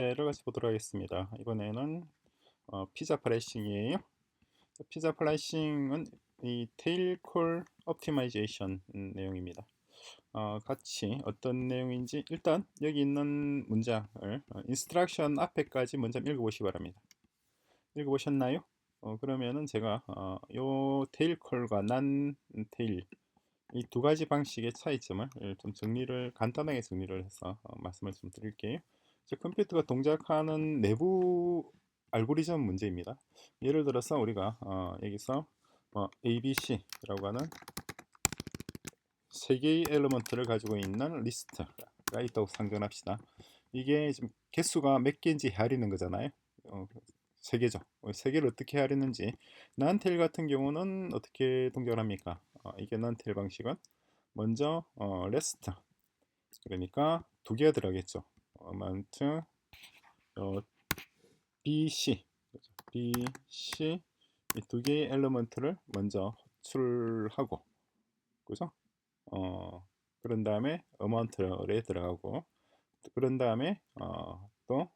를 같이 보도록 하겠습니다. 이번에는 피자 플래싱이에요. 피자 플래싱은 이 테일 콜 옵티마이제이션 내용입니다. 같이 어떤 내용인지 일단 여기 있는 문장을 인스트럭션 앞에까지 먼저 읽어보시기 바랍니다. 읽어보셨나요? 그러면은 제가 요 테일 콜과 난 테일 이 두 가지 방식의 차이점을 좀 간단하게 정리를 해서 말씀을 좀 드릴게요. 컴퓨터가 동작하는 내부 알고리즘 문제입니다. 예를 들어서 우리가 여기서 ABC라고 하는 세 개의 엘리먼트를 가지고 있는 리스트가 있다고 상정합시다. 이게 지금 개수가 몇 개인지 헤아리는 거잖아요. 세 개죠. 세 개를 어떻게 헤아리는지 난테일 같은 경우는 어떻게 동작을 합니까? 이게 난테일 방식은 먼저 레스트, 그러니까 두 개가 들어가겠죠. amount BC BC 이 두 개의 엘리먼트를 먼저 호출하고, 그죠? 그런 다음에 amount에 들어가고, 그런 다음에 또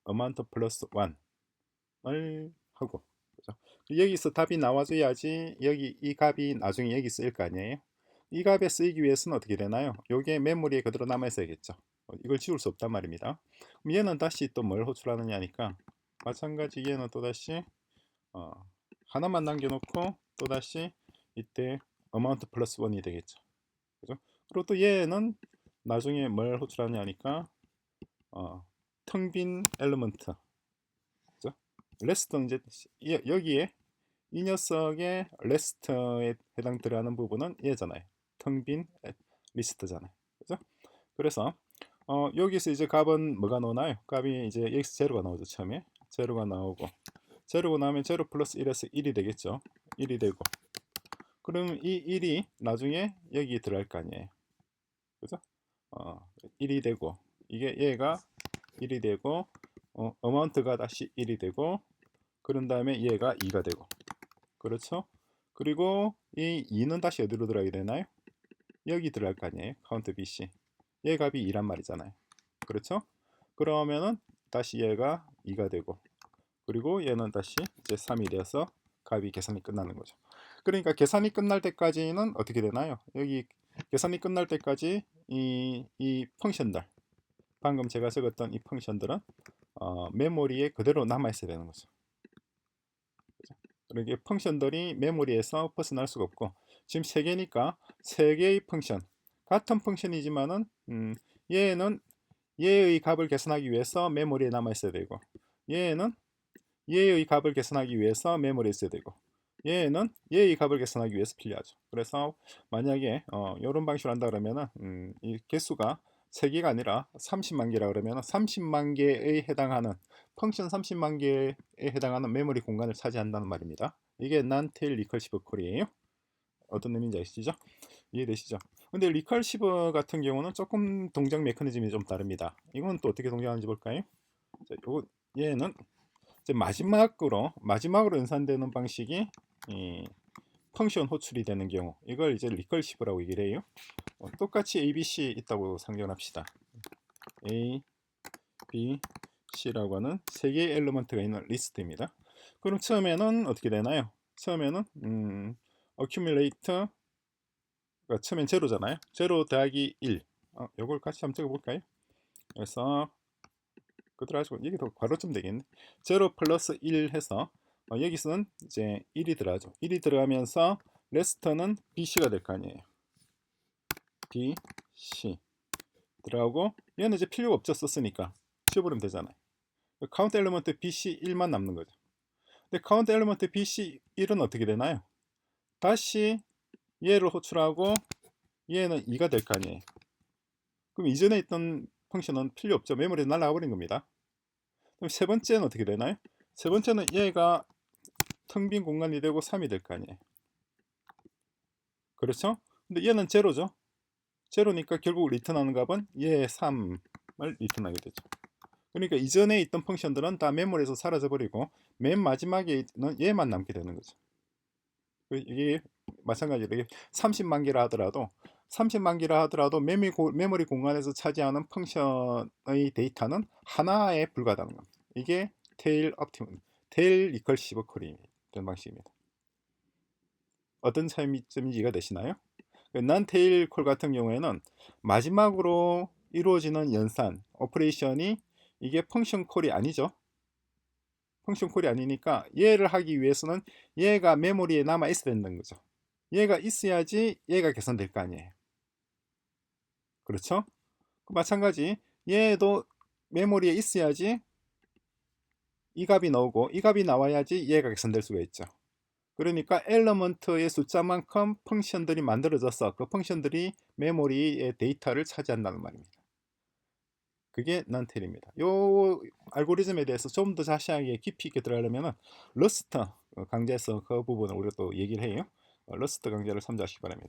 amount 플러스 1을 하고, 그죠? 여기서 답이 나와줘야지 여기 이 값이 나중에 여기 쓰일 거 아니에요. 이 값에 쓰이기 위해서는 어떻게 되나요? 요게 메모리에 그대로 남아 있어야겠죠. 이걸 지울 수 없단 말입니다. 그럼 얘는 다시 또 뭘 호출하느냐니까, 마찬가지 얘는 또다시 하나만 남겨놓고 또다시 이때 amount 플러스 1이 되겠죠. 그죠? 그리고 또 얘는 나중에 뭘 호출하냐니까 텅 빈 엘리먼트, 그죠? 레스트는 이제 여기에 이 녀석의 레스트에 해당 들어가는 부분은 얘잖아요. 텅 빈 리스트잖아요. 그죠? 그래서 여기서 이제 값은 뭐가 나오나요? 값이 이제 x 제로가 나오죠. 처음에 제로가 나오고, 제로가 나오면 제로 플러스 1에서 1이 되겠죠. 1이 되고, 그럼 이 1이 나중에 여기 들어갈 거 아니에요. 그죠? 1이 되고, 이게 얘가 1이 되고, 어마운트가 다시 1이 되고, 그런 다음에 얘가 2가 되고, 그렇죠? 그리고 이 2는 다시 어디로 들어가게 되나요? 여기 들어갈 거 아니에요. 카운트 BC. 얘 값이 2란 말이잖아요. 그렇죠? 그러면은 다시 얘가 2가 되고, 그리고 얘는 다시 이제 3이 되어서 값이 계산이 끝나는 거죠. 그러니까 계산이 끝날 때까지는 어떻게 되나요? 여기 계산이 끝날 때까지 이 펑션들, 방금 제가 적었던 이 펑션들은 메모리에 그대로 남아 있어야 되는 거죠. 그러니까 펑션들이 메모리에서 벗어날 수가 없고, 지금 세 개니까 세 개의 펑션, 같은 펑션이지만은 얘는 얘의 값을 계산하기 위해서 메모리에 남아 있어야 되고, 얘는 얘의 값을 계산하기 위해서 메모리에 있어야 되고, 얘는 얘의 값을 계산하기 위해서 필요하죠. 그래서 만약에 이런 방식으로 한다 그러면은 이 개수가 3개가 아니라 30만 개라 그러면 30만 개에 해당하는 펑션 30만 개에 해당하는 메모리 공간을 차지한다는 말입니다. 이게 난테일 리커시브 콜이에요. 어떤 의미인지 아시죠? 이해되시죠? 근데 리커시브 같은 경우는 조금 동작 메커니즘이 좀 다릅니다. 이건 또 어떻게 동작하는지 볼까요? 자, 얘는 이제 마지막으로 연산되는 방식이 이 펑션 호출이 되는 경우, 이걸 이제 리커시브라고 얘기를 해요. 똑같이 ABC 있다고 상정합시다. A, B, C라고 하는 세 개의 엘리먼트가 있는 리스트입니다. 그럼 처음에는 어떻게 되나요? 처음에는 accumulate, 그러니까 처음엔 제로잖아요. 제로 더하기 1. 요걸 같이 한번 적어볼까요? 그래서 그대로 하시고, 이게 더 괄호점 되겠네. 제로 플러스 1 해서 여기서는 이제 1이 들어가죠. 1이 들어가면서 레스터는 BC가 될 거 아니에요. BC 들어가고, 얘는 이제 필요가 없죠. 썼으니까 지워버리면 되잖아요. 카운트 엘리먼트 BC 1만 남는 거죠. 근데 카운트 엘리먼트 BC 1은 어떻게 되나요? 다시 얘를 호출하고 얘는 2가 될 거 아니에요. 그럼 이전에 있던 펑션은 필요 없죠. 메모리에 날아가 버린 겁니다. 그럼 세 번째는 어떻게 되나요? 세 번째는 얘가 텅 빈 공간이 되고 3이 될 거 아니에요. 그렇죠? 근데 얘는 제로죠. 제로니까 결국 리턴하는 값은 얘 3을 리턴하게 되죠. 그러니까 이전에 있던 펑션들은 다 메모리에서 사라져 버리고 맨 마지막에는 얘만 남게 되는 거죠. 이게 마찬가지로 30만 개라 하더라도 30만 기라 하더라도 메모리 공간에서 차지하는 펑션의 데이터는 하나에 불과하다는 겁니다. 이게 테일 리커시브 쿼리 이런 방식입니다. 어떤 차이점이 이해가 되시나요? 난 테일 콜 같은 경우에는 마지막으로 이루어지는 연산 오퍼레이션이 이게 펑션 콜이 아니죠. 펑션 콜이 아니니까 얘를 하기 위해서는 얘가 메모리에 남아 있어야 된다는 거죠. 얘가 있어야지 얘가 계산될 거 아니에요. 그렇죠? 마찬가지 얘도 메모리에 있어야지 이 값이 나오고 이 값이 나와야지 얘가 계산될 수가 있죠. 그러니까 엘러먼트의 숫자만큼 펑션들이 만들어져서 그 펑션들이 메모리의 데이터를 차지한다는 말입니다. 그게 난텔입니다. 요 알고리즘에 대해서 좀 더 자세하게 깊이 있게 들어가려면 러스트 강좌에서 그 부분을 우리가 또 얘기를 해요. 러스트 강좌를 참조하시기 바랍니다.